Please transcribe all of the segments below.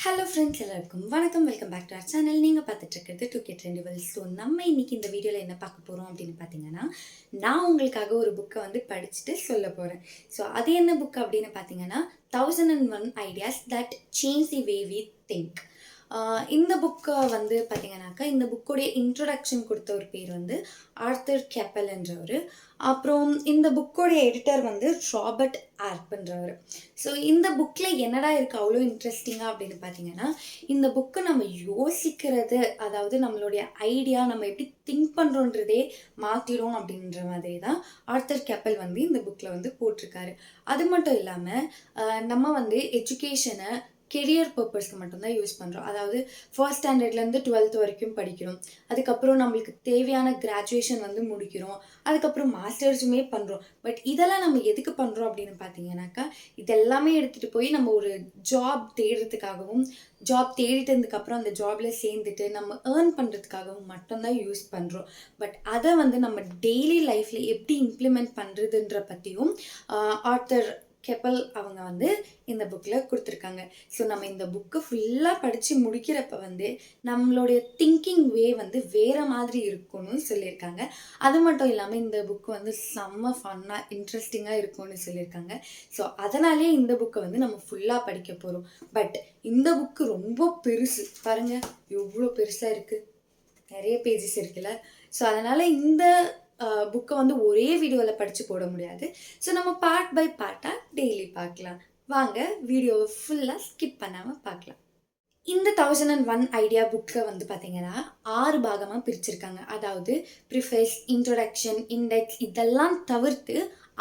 Hello friends எல்லாருக்கும் வணக்கம். Welcome back to our channel. நீங்கள் பார்த்துட்டு இருக்கிறது 2K Trendibles. ஸோ நம்ம இன்னைக்கு இந்த வீடியோவில் என்ன பார்க்க போகிறோம் அப்படின்னு பார்த்தீங்கன்னா, நான் உங்களுக்காக ஒரு புக்கை படிச்சுட்டு சொல்ல போகிறேன். ஸோ அது என்ன புக் அப்படின்னு பார்த்தீங்கன்னா, 1001 ideas that change the way we think. இந்த புக்கை பார்த்தீங்கன்னாக்கா, இந்த புக்கோடைய இன்ட்ரொடக்ஷன் கொடுத்த ஒரு பேர் ஆர்தர் கெப்பல் என்றவர். அப்புறம் இந்த புக்கோடைய எடிட்டர் ராபர்ட் ஆர்ப்ன்றவர். ஸோ இந்த புக்கில் என்னடா இருக்குது அவ்வளோ இன்ட்ரெஸ்டிங்காக அப்படின்னு பார்த்தீங்கன்னா, இந்த புக்கு நம்ம யோசிக்கிறது, அதாவது நம்மளுடைய ஐடியா நம்ம எப்படி திங்க் பண்ணுறோன்றதே மாற்றிடும் அப்படின்ற மாதிரி தான் ஆர்தர் கெப்பல் இந்த புக்கில் போட்டிருக்காரு. அது மட்டும் இல்லாமல் நம்ம எஜுகேஷனை கெரியர் பர்பஸ்க்கு மட்டும்தான் யூஸ் பண்ணுறோம். அதாவது ஃபர்ஸ்ட் ஸ்டாண்டர்ட்லேருந்து 12th வரைக்கும் படிக்கிறோம். அதுக்கப்புறம் நம்மளுக்கு தேவையான கிராஜுவேஷன் முடிக்கிறோம். அதுக்கப்புறம் மாஸ்டர்ஸுமே பண்ணுறோம். பட் இதெல்லாம் நம்ம எதுக்கு பண்ணுறோம் அப்படின்னு பார்த்தீங்கன்னாக்கா, இதெல்லாமே எடுத்துகிட்டு போய் நம்ம ஒரு ஜாப் தேடுறதுக்காகவும், ஜாப் தேடிட்டதுக்கப்புறம் அந்த ஜாபில் சேர்ந்துட்டு நம்ம ஏர்ன் பண்ணுறதுக்காகவும் மட்டும்தான் யூஸ் பண்ணுறோம். பட் அதை நம்ம டெய்லி லைஃப்பில் எப்படி இம்ப்ளிமெண்ட் பண்ணுறதுன்ற பற்றியும் ஆர்தர் கெப்பல் அவங்க இந்த புக்கில் கொடுத்துருக்காங்க. ஸோ நம்ம இந்த புக்கு ஃபுல்லாக படித்து முடிக்கிறப்ப நம்மளுடைய திங்கிங் வே வேறு மாதிரி இருக்கும்னு சொல்லியிருக்காங்க. அது மட்டும் இல்லாமல் இந்த புக்கு செம்ம ஃபன்னாக இன்ட்ரெஸ்டிங்காக இருக்கும்னு சொல்லியிருக்காங்க. ஸோ அதனாலே இந்த புக்கை நம்ம ஃபுல்லாக படிக்க போகிறோம். பட் இந்த புக்கு ரொம்ப பெருசு பாருங்கள், எவ்வளோ பெருசாக இருக்குது, நிறைய பேஜஸ் இருக்குல்ல. ஸோ அதனால் இந்த புக்கை ஒரே வீடியோவில் படித்து போட முடியாது. ஸோ நம்ம பார்ட் பை பார்ட்டாக டெய்லி பார்க்கலாம். வாங்க வீடியோவை ஃபுல்லாக ஸ்கிப் பண்ணாமல் பார்க்கலாம். இந்த 1001 ஐடியா புக்கை பார்த்தீங்கன்னா 6 பாகமாக பிரிச்சிருக்காங்க. அதாவது ப்ரிஃபேஸ், இன்ட்ரொடக்ஷன், இண்டெக்ஸ் இதெல்லாம் தவிர்த்து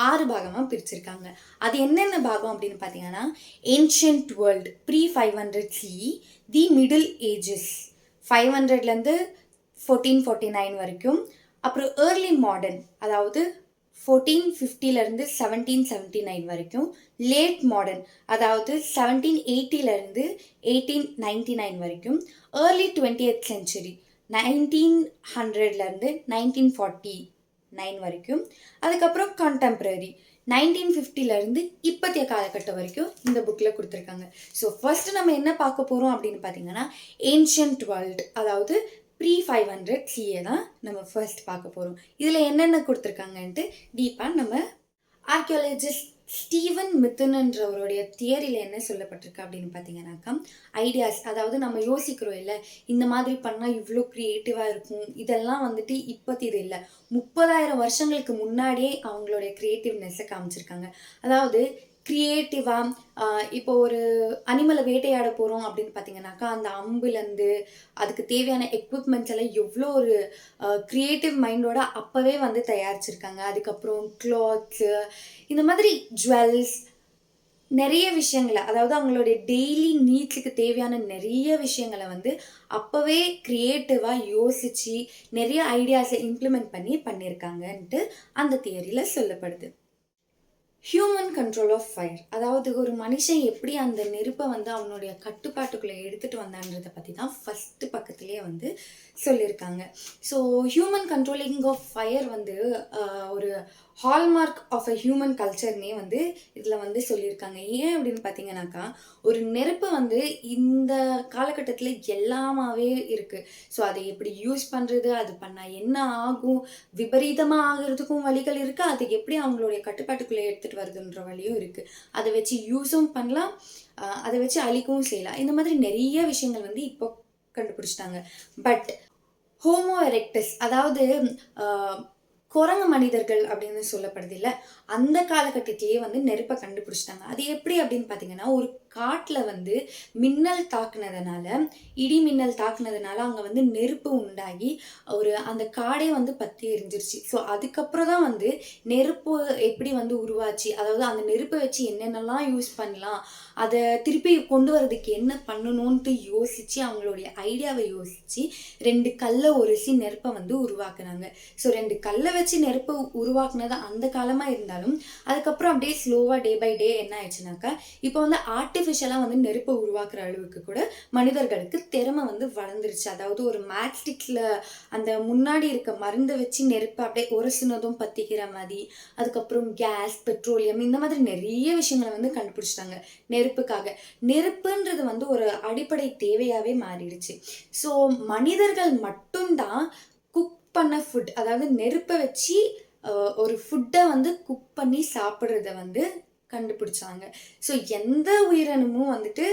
6 பாகமாக பிரிச்சிருக்காங்க. அது என்னென்ன பாகம் அப்படின்னு பார்த்தீங்கன்னா, ancient world, pre 500 CE, the middle ages 500லேருந்து 1449 வரைக்கும், அப்புறம் ஏர்லி மாடர்ன் அதாவது 1450லேருந்து 1779 வரைக்கும், லேட் மாடர்ன் அதாவது 1780லேருந்து 1899 வரைக்கும், ஏர்லி 20th சென்ச்சுரி 1900லேருந்து 1949 வரைக்கும், அதுக்கப்புறம் கண்டெம்பரரி 1950லேருந்து இப்போதைய காலகட்டம் வரைக்கும் இந்த புக்கில் கொடுத்துருக்காங்க. ஸோ ஃபர்ஸ்ட் நம்ம என்ன பார்க்க போகிறோம் அப்படின்னு பார்த்தீங்கன்னா, ஏன்ஷியன்ட் வேர்ல்டு அதாவது ப்ரீ 500 CE தான் நம்ம ஃபர்ஸ்ட் பார்க்க போகிறோம். இதில் என்னென்ன கொடுத்துருக்காங்கன்ட்டு டீப்பாக நம்ம ஆர்கியாலஜிஸ்ட் ஸ்டீவன் மித்தன்ன்றவருடைய தியரியில் என்ன சொல்லப்பட்டிருக்கு அப்படின்னு பார்த்தீங்கன்னாக்கா, ஐடியாஸ் அதாவது நம்ம யோசிக்கிறோம் இல்லை, இந்த மாதிரி பண்ணால் இவ்வளோ க்ரியேட்டிவாக இருக்கும், இதெல்லாம் இப்போது இது இல்லை, 30,000 வருஷங்களுக்கு முன்னாடியே அவங்களுடைய க்ரியேட்டிவ்னஸை காமிச்சிருக்காங்க. அதாவது க்ரியேட்டிவாக இப்போ ஒரு அனிமலை வேட்டையாட போகிறோம் அப்படின்னு பார்த்தீங்கன்னாக்கா, அந்த அம்புலேருந்து அதுக்கு தேவையான எக்யூப்மெண்ட்ஸ் எல்லாம் எவ்வளோ ஒரு க்ரியேட்டிவ் மைண்டோட அப்போவே தயாரிச்சிருக்காங்க. அதுக்கப்புறம் க்ளாத்ஸு, இந்த மாதிரி ஜுவல்ஸ், நிறைய விஷயங்களை, அதாவது அவங்களுடைய டெய்லி நீட்ஸுக்கு தேவையான நிறைய விஷயங்களை அப்போவே க்ரியேட்டிவாக யோசித்து நிறைய ஐடியாஸை இம்ப்ளிமெண்ட் பண்ணியிருக்காங்கன்ட்டு அந்த தியரியில் சொல்லப்படுது. ஹியூமன் கண்ட்ரோல் ஆஃப் ஃபயர், அதாவது ஒரு மனுஷன் எப்படி அந்த நெருப்பை அவனுடைய கட்டுப்பாட்டுக்குள்ளே எடுத்துகிட்டு வந்தான்றதை பற்றி தான் ஃபஸ்ட்டு பக்கத்துலேயே சொல்லியிருக்காங்க. So human controlling of fire ஒரு ஹால்மார்க் ஆஃப் அ ஹியூமன் கல்ச்சர்னே இதில் சொல்லியிருக்காங்க. ஏன் அப்படின்னு பார்த்தீங்கன்னாக்கா, ஒரு நெருப்பு இந்த காலகட்டத்தில் எல்லாமாவே இருக்குது. ஸோ அதை எப்படி யூஸ் பண்ணுறது, அது பண்ணால் என்ன ஆகும், விபரீதமாக ஆகிறதுக்கும் வழிகள் இருக்குது, அது எப்படி அவங்களுடைய கட்டுப்பாட்டுக்குள்ளே எடுத்துகிட்டு வருதுன்ற வழியும் இருக்குது. அதை வச்சு யூஸும் பண்ணலாம், அதை வச்சு அழிக்கவும் செய்யலாம். இந்த மாதிரி நிறைய விஷயங்கள் இப்போ கண்டுபிடிச்சிட்டாங்க. பட் ஹோமோ எரெக்டஸ் அதாவது குரங்கு மனிதர்கள் அப்படின்னு சொல்லப்படுது இல்லை, அந்த காலகட்டத்திலேயே நெருப்பை கண்டுபிடிச்சிட்டாங்க. அது எப்படி அப்படின்னு பார்த்தீங்கன்னா, ஒரு காட்டில் மின்னல் தாக்குனதுனால, இடி மின்னல் தாக்குனதுனால அங்கே நெருப்பு உண்டாகி அந்த காடே பற்றி எரிஞ்சிருச்சு. ஸோ அதுக்கப்புறம் தான் நெருப்பு எப்படி உருவாச்சு, அதாவது அந்த நெருப்பை வச்சு என்னென்னலாம் யூஸ் பண்ணலாம், அதை திருப்பி கொண்டு வரதுக்கு என்ன பண்ணணும்ன்ட்டு யோசித்து அவங்களுடைய ஐடியாவை யோசித்து 2 கல்லை உரசி நெருப்பை உருவாக்குனாங்க. ஸோ 2 கல்லை வச்சு நெருப்பை உருவாக்குனது அந்த காலமாக இருந்தாலும் இருந்தாலும் அதுக்கப்புறம் அப்படியே ஸ்லோவாக டே பை டே என்ன ஆயிடுச்சுனாக்கா இப்போ வந்து ஆர்டிஃபிஷியலாக வந்து நெருப்பை உருவாக்குற அளவுக்கு கூட மனிதர்களுக்கு திறமை வந்து வளர்ந்துருச்சு. அதாவது ஒரு மேட்ஸ்டிக்ஸில் அந்த முன்னாடி இருக்க மருந்தை வச்சு நெருப்பை அப்படியே உரசுனதும் பற்றிக்கிற மாதிரி, அதுக்கப்புறம் கேஸ், பெட்ரோலியம் இந்த மாதிரி நிறைய விஷயங்களை வந்து கண்டுபிடிச்சிட்டாங்க நெருப்புக்காக. நெருப்புன்றது வந்து ஒரு அடிப்படை தேவையாகவே மாறிடுச்சு. ஸோ மனிதர்கள் மட்டும்தான் குக் பண்ண ஃபுட், அதாவது நெருப்பை வச்சு ஒரு ஃபுட்டை வந்து குக் பண்ணி சாப்பிட்றத வந்து கண்டுபிடிச்சாங்க. ஸோ எந்த உயிரினமும் வந்துட்டு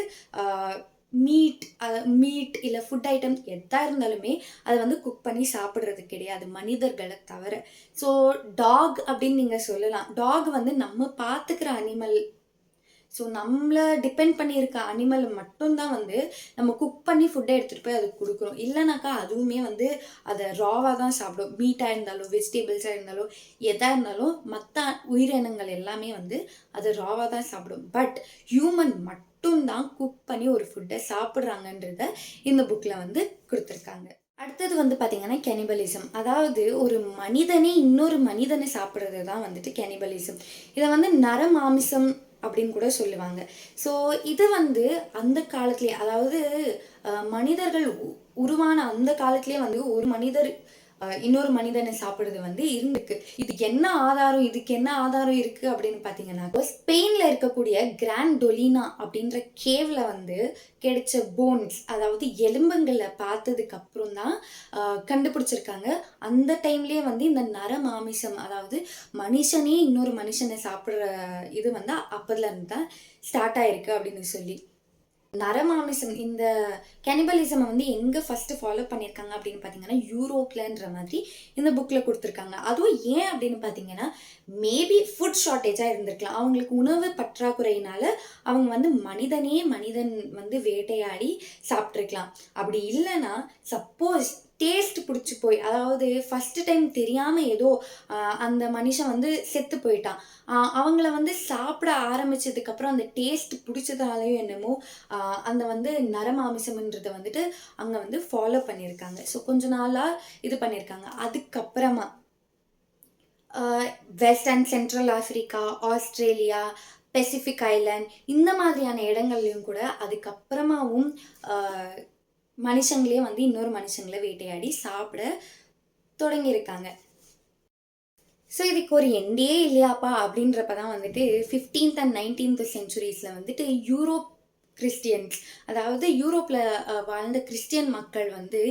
மீட் இல்லை ஃபுட் ஐட்டம் எதா இருந்தாலுமே அதை வந்து குக் பண்ணி சாப்பிட்றது கிடையாது மனிதர்களை தவிர. ஸோ டாக் அப்படின்னு நீங்கள் சொல்லலாம். டாக் வந்து நம்ம பார்த்துக்கிற அனிமல். ஸோ நம்மளை டிபெண்ட் பண்ணியிருக்க அனிமலை மட்டும்தான் வந்து நம்ம குக் பண்ணி ஃபுட்டை எடுத்துகிட்டு போய் அதுக்கு கொடுக்குறோம். இல்லைனாக்கா அதுவுமே வந்து அதை ராவாக தான் சாப்பிடும். மீட்டாக இருந்தாலும் வெஜிடபிள்ஸாக இருந்தாலும் எதாக இருந்தாலும் மற்ற உயிரினங்கள் எல்லாமே வந்து அதை ராவாக தான் சாப்பிடும். பட் ஹியூமன் மட்டும்தான் குக் பண்ணி ஒரு ஃபுட்டை சாப்பிட்றாங்கன்றத இந்த புக்கில் வந்து கொடுத்துருக்காங்க. அடுத்தது வந்து பார்த்தீங்கன்னா கெனிபலிசம். அதாவது ஒரு மனிதனே இன்னொரு மனிதனை சாப்பிட்றது தான் வந்துட்டு கெனிபலிசம். இதை வந்து நரமாமிசம் அப்படின்னு கூட சொல்லுவாங்க. ஸோ இது வந்து அந்த காலத்துலேயே, அதாவது மனிதர்கள் உருவான அந்த காலத்துலேயே வந்து ஒரு மனிதர் இன்னொரு மனிதனை சாப்பிடுறது வந்து இருந்திருக்கு. இதுக்கு என்ன ஆதாரம் இருக்கு அப்படின்னு பார்த்தீங்கன்னா, ஸ்பெயின்ல இருக்கக்கூடிய கிராண்ட் டொலினா அப்படின்ற கேவ்ல வந்து கிடைச்ச போன்ஸ், அதாவது எலும்புங்களை பார்த்ததுக்கு அப்புறம் தான் கண்டுபிடிச்சிருக்காங்க. அந்த டைம்லயே வந்து இந்த நரமாமிசம், அதாவது மனுஷனே இன்னொரு மனுஷனை சாப்பிட்ற இது வந்து அப்பதுல இருந்து தான் ஸ்டார்ட் ஆயிருக்கு அப்படின்னு சொல்லி. நரமாமிசம் இந்த கேனிபலிசமை வந்து எங்கே ஃபஸ்ட்டு ஃபாலோ பண்ணியிருக்காங்க அப்படின்னு பார்த்தீங்கன்னா யூரோப்லன்ற மாதிரி இந்த புக்கில் கொடுத்துருக்காங்க. அதுவும் ஏன் அப்படின்னு பார்த்தீங்கன்னா, மேபி ஃபுட் ஷார்ட்டேஜாக இருந்திருக்கலாம். அவங்களுக்கு உணவு பற்றாக்குறையினால அவங்க வந்து மனிதன் வந்து வேட்டையாடி சாப்பிட்ருக்கலாம். அப்படி இல்லைன்னா சப்போஸ் டேஸ்ட் பிடிச்சி போய், அதாவது ஃபஸ்ட்டு டைம் தெரியாமல் ஏதோ அந்த மனுஷன் வந்து செத்து போயிட்டான். அவங்கள வந்து சாப்பிட ஆரம்பித்ததுக்கப்புறம் அந்த டேஸ்ட் பிடிச்சதாலையும் என்னமோ அந்த வந்து நரமாமிசம்ன்றதை வந்துட்டு அங்கே வந்து ஃபாலோ பண்ணியிருக்காங்க. ஸோ கொஞ்ச நாளாக இது பண்ணியிருக்காங்க. அதுக்கப்புறமா west and central Africa, Australia, Pacific island இந்த மாதிரியான இடங்கள்லையும் கூட அதுக்கப்புறமாவும் மனுஷங்களே வந்து இன்னொரு மனுஷங்களை வேட்டையாடி சாப்பிட தொடங்கியிருக்காங்க. ஸோ இதுக்கு ஒரு எண்டே இல்லையாப்பா அப்படின்றப்ப தான் வந்துட்டு 15th and 19th சென்ச்சுரிஸில் வந்துட்டு யூரோப் கிறிஸ்டியன்ஸ், அதாவது யூரோப்பில் வாழ்ந்த கிறிஸ்டியன் மக்கள் வந்து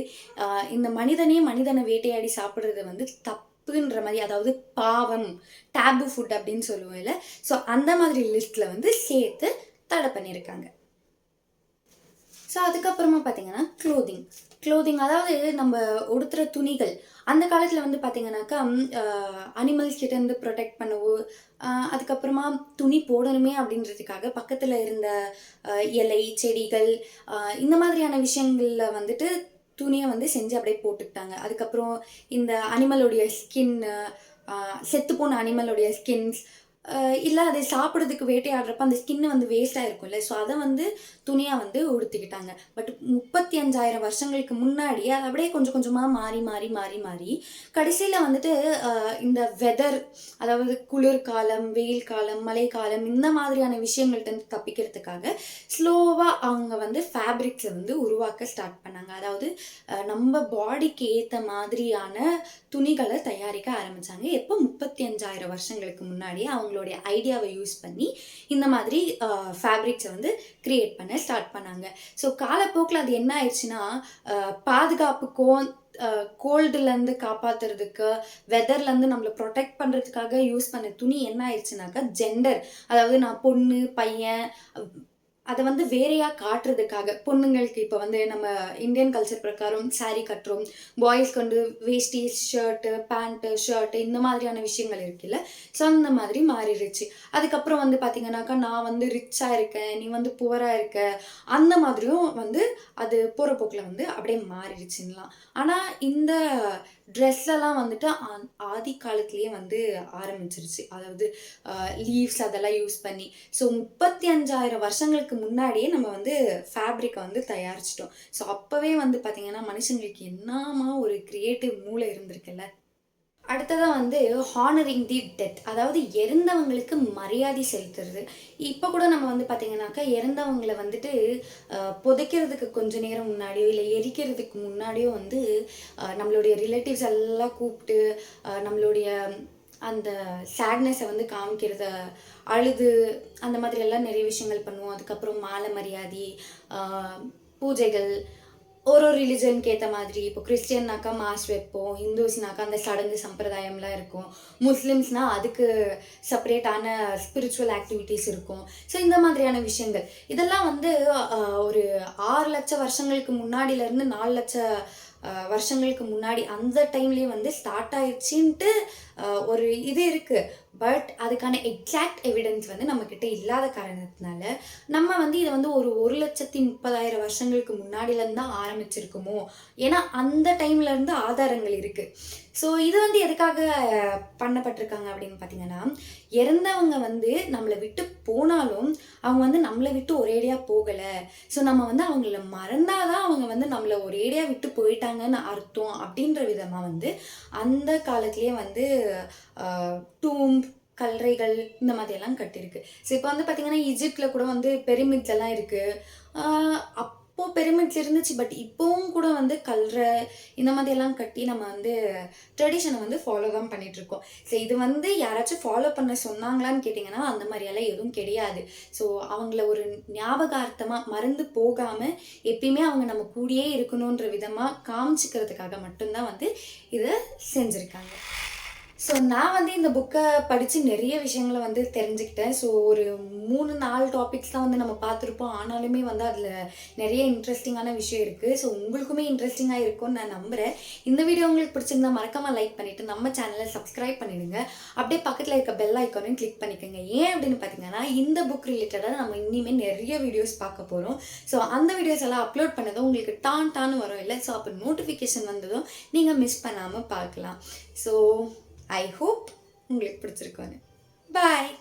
இந்த மனிதனை வேட்டையாடி சாப்பிட்றது வந்து தப்புன்ற மாதிரி, அதாவது பாவம், டேபு ஃபுட் அப்படின்னு சொல்லுவோம் இல்லை. ஸோ அந்த மாதிரி லிஸ்ட்டில் வந்து சேர்த்து தடை பண்ணியிருக்காங்க. ஸோ அதுக்கப்புறமா பார்த்தீங்கன்னா க்ளோதிங், அதாவது நம்ம உடுத்துகிற துணிகள். அந்த காலத்தில் வந்து பார்த்தீங்கன்னாக்கா அனிமல்ஸ் கிட்டேருந்து ப்ரொடெக்ட் பண்ணவோ, அதுக்கப்புறமா துணி போடணுமே அப்படின்றதுக்காக பக்கத்தில் இருந்த இலை, செடிகள் இந்த மாதிரியான விஷயங்களில் வந்துட்டு துணியை வந்து செஞ்சு அப்படியே போட்டுக்கிட்டாங்க. அதுக்கப்புறம் இந்த அனிமலுடைய ஸ்கின்னு, செத்துப்போன அனிமலுடைய ஸ்கின்ஸ், இல்லை அதை சாப்பிட்றதுக்கு வேட்டையாடுறப்ப அந்த ஸ்கின்னு வந்து வேஸ்ட்டாக இருக்கும்ல, ஸோ அதை வந்து துணியாக வந்து உடுத்திக்கிட்டாங்க. பட் 35,000 வருஷங்களுக்கு முன்னாடி அது அப்படியே கொஞ்சம் கொஞ்சமாக மாறி கடைசியில் வந்துட்டு இந்த வெதர், அதாவது குளிர்காலம், வெயில் காலம், மழைக்காலம் இந்த மாதிரியான விஷயங்கள்ட்ட தப்பிக்கிறதுக்காக ஸ்லோவாக அவங்க வந்து ஃபேப்ரிக்ஸை வந்து உருவாக்க ஸ்டார்ட் பண்ணாங்க. அதாவது நம்ம பாடிக்கு ஏற்ற மாதிரியான துணிகளை தயாரிக்க ஆரம்பித்தாங்க. எப்போ 35,000 வருஷங்களுக்கு முன்னாடி அவங்களுடைய ஐடியாவை யூஸ் பண்ணி இந்த மாதிரி ஃபேப்ரிக்ஸை வந்து கிரியேட் பண்ண ஸ்டார்ட் பண்ணாங்க. ஸோ காலப்போக்கில் அது என்ன ஆயிடுச்சுன்னா, பாதுகாப்புக்கும் கோல்டுலேருந்து காப்பாற்றுறதுக்கு, வெதர்லேருந்து நம்மளை ப்ரொடெக்ட் பண்ணுறதுக்காக யூஸ் பண்ண துணி என்ன ஆயிடுச்சுனாக்கா ஜெண்டர், அதாவது நான் பொண்ணு பையன் அதை வந்து வேறையாக காட்டுறதுக்காக, பொண்ணுங்களுக்கு இப்போ வந்து நம்ம இந்தியன் கல்ச்சர் பிரகாரம் சாரீ கட்டுறோம், பாய்ஸ்க்கு வந்து வேஷ்டி, ஷர்ட்டு, பேண்ட்டு, ஷர்ட்டு இந்த மாதிரியான விஷயங்கள் இருக்குல்ல, ஸோ அந்த மாதிரி மாறிடுச்சு. அதுக்கப்புறம் வந்து பார்த்திங்கனாக்கா நான் வந்து ரிச்சாக இருக்கேன், நீ வந்து புவராக இருக்க, அந்த மாதிரியும் வந்து அது போகிற போக்கில் வந்து அப்படியே மாறிடுச்சுங்களாம். ஆனால் இந்த ட்ரெஸ்ஸெல்லாம் வந்துட்டு ஆதி காலத்துலேயே வந்து ஆரம்பிச்சிருச்சு, அதாவது லீவ்ஸ் அதெல்லாம் யூஸ் பண்ணி. ஸோ 35,000 வருஷங்களுக்கு முன்னாடியே நம்ம வந்து ஃபேப்ரிக்கை வந்து தயாரிச்சிட்டோம். ஸோ அப்போவே வந்து பார்த்திங்கன்னா மனுஷங்களுக்கு என்னமா ஒரு கிரியேட்டிவ் மூளை இருந்திருக்குல்ல. அடுத்ததா வந்து ஹானரிங் தி டெத், அதாவது இறந்தவங்களுக்கு மரியாதை செலுத்துறது. இப்போ கூட நம்ம வந்து பார்த்தீங்கன்னாக்கா, இறந்தவங்கள வந்துட்டு புதைக்கிறதுக்கு கொஞ்ச நேரம் முன்னாடியோ, இல்லை எரிக்கிறதுக்கு முன்னாடியோ வந்து நம்மளுடைய ரிலேட்டிவ்ஸ் எல்லாம் கூப்பிட்டு நம்மளுடைய அந்த சேட்னஸை வந்து காமிக்கிறத, அழுது அந்த மாதிரி எல்லாம் நிறைய விஷயங்கள் பண்ணுவோம். அதுக்கப்புறம் மாலை மரியாதை, பூஜைகள், ஒரு ரிலிஜனுக்கு ஏற்ற மாதிரி. இப்போ கிறிஸ்டியன்னாக்கா மாஸ் வைப்போம், ஹிந்துஸ்னாக்கா அந்த சடங்கு சம்பிரதாயம்லாம் இருக்கும், முஸ்லிம்ஸ்னால் அதுக்கு செப்பரேட்டான ஸ்பிரிச்சுவல் ஆக்டிவிட்டீஸ் இருக்கும். ஸோ இந்த மாதிரியான விஷயங்கள் இதெல்லாம் வந்து ஒரு 6 லட்சம் வருஷங்களுக்கு முன்னாடியிலேருந்து 4 லட்சம் வருஷங்களுக்கு முன்னாடி அந்த டைம்லேயே வந்து ஸ்டார்ட் ஆயிடுச்சுன்ட்டு ஒரு இது இருக்குது. பட் அதுக்கான எக்ஸாக்ட் எவிடன்ஸ் வந்து நம்மக்கிட்ட இல்லாத காரணத்தினால நம்ம வந்து இதை வந்து ஒரு 1,30,000 வருஷங்களுக்கு முன்னாடியிலேருந்து தான் ஆரம்பிச்சிருக்குமோ, ஏன்னா அந்த டைம்லேருந்து ஆதாரங்கள் இருக்குது. ஸோ இது வந்து எதுக்காக பண்ணப்பட்டிருக்காங்க அப்படின்னு பார்த்தீங்கன்னா, இறந்தவங்க வந்து நம்மளை விட்டு போனாலும் அவங்க வந்து நம்மளை விட்டு ஒரேடியாக போகலை. ஸோ நம்ம வந்து அவங்கள மறந்தாதான் அவங்க வந்து நம்மளை ஒரேடியாக விட்டு போயிட்டாங்கன்னு அர்த்தம் அப்படின்ற விதமாக வந்து அந்த காலத்திலேயே வந்து டூம் கல்லறைகள் இந்த மாதிரியெல்லாம் கட்டியிருக்கு. ஸோ இப்போ வந்து பார்த்திங்கன்னா, ஈஜிப்டில் கூட வந்து பெருமிட்ஸ் எல்லாம் இருக்குது. அப்போது பெருமிட்ஸ் இருந்துச்சு, பட் இப்போவும் கூட வந்து கல்லறை இந்த மாதிரியெல்லாம் கட்டி நம்ம வந்து ட்ரெடிஷனை வந்து ஃபாலோ தான் பண்ணிகிட்ருக்கோம். ஸோ இது வந்து யாராச்சும் ஃபாலோ பண்ண சொன்னாங்களான்னு கேட்டிங்கன்னா, அந்த மாதிரியெல்லாம் எதுவும் கிடையாது. ஸோ அவங்கள ஒரு ஞாபகார்த்தமாக மறந்து போகாமல் எப்பயுமே அவங்க நம்ம கூடயே இருக்கணுன்ற விதமாக காமிச்சிக்கிறதுக்காக மட்டும்தான் வந்து இதை செஞ்சுருக்காங்க. ஸோ நான் வந்து இந்த புக்கை படித்து நிறைய விஷயங்களை வந்து தெரிஞ்சுக்கிட்டேன். ஸோ ஒரு 3-4 டாபிக்ஸ் தான் வந்து நம்ம பார்த்துருப்போம். ஆனாலுமே வந்து அதில் நிறைய இன்ட்ரெஸ்டிங்கான விஷயம் இருக்குது. ஸோ உங்களுக்குமே இன்ட்ரெஸ்டிங்காக இருக்கும்னு நான் நம்புகிறேன். இந்த வீடியோ உங்களுக்கு பிடிச்சிருந்தா மறக்காமல் லைக் பண்ணிவிட்டு நம்ம சேனலை சப்ஸ்கிரைப் பண்ணிவிடுங்க. அப்படியே பக்கத்தில் இருக்க பெல் ஐக்கானையும் கிளிக் பண்ணிக்கோங்க. ஏன் அப்படின்னு பார்த்தீங்கன்னா, இந்த புக் ரிலேட்டடாக நம்ம இனிமேல் நிறைய வீடியோஸ் பார்க்க போகிறோம். ஸோ அந்த வீடியோஸ் எல்லாம் அப்லோட் பண்ணதும் உங்களுக்கு டான்னு வரும் இல்லை. ஸோ அப்போ நோட்டிஃபிகேஷன் வந்ததும் நீங்கள் மிஸ் பண்ணாமல் பார்க்கலாம். ஸோ ஐ ஹோப் உங்களுக்கு பிடிச்சிருக்கோன்னு. பாய்.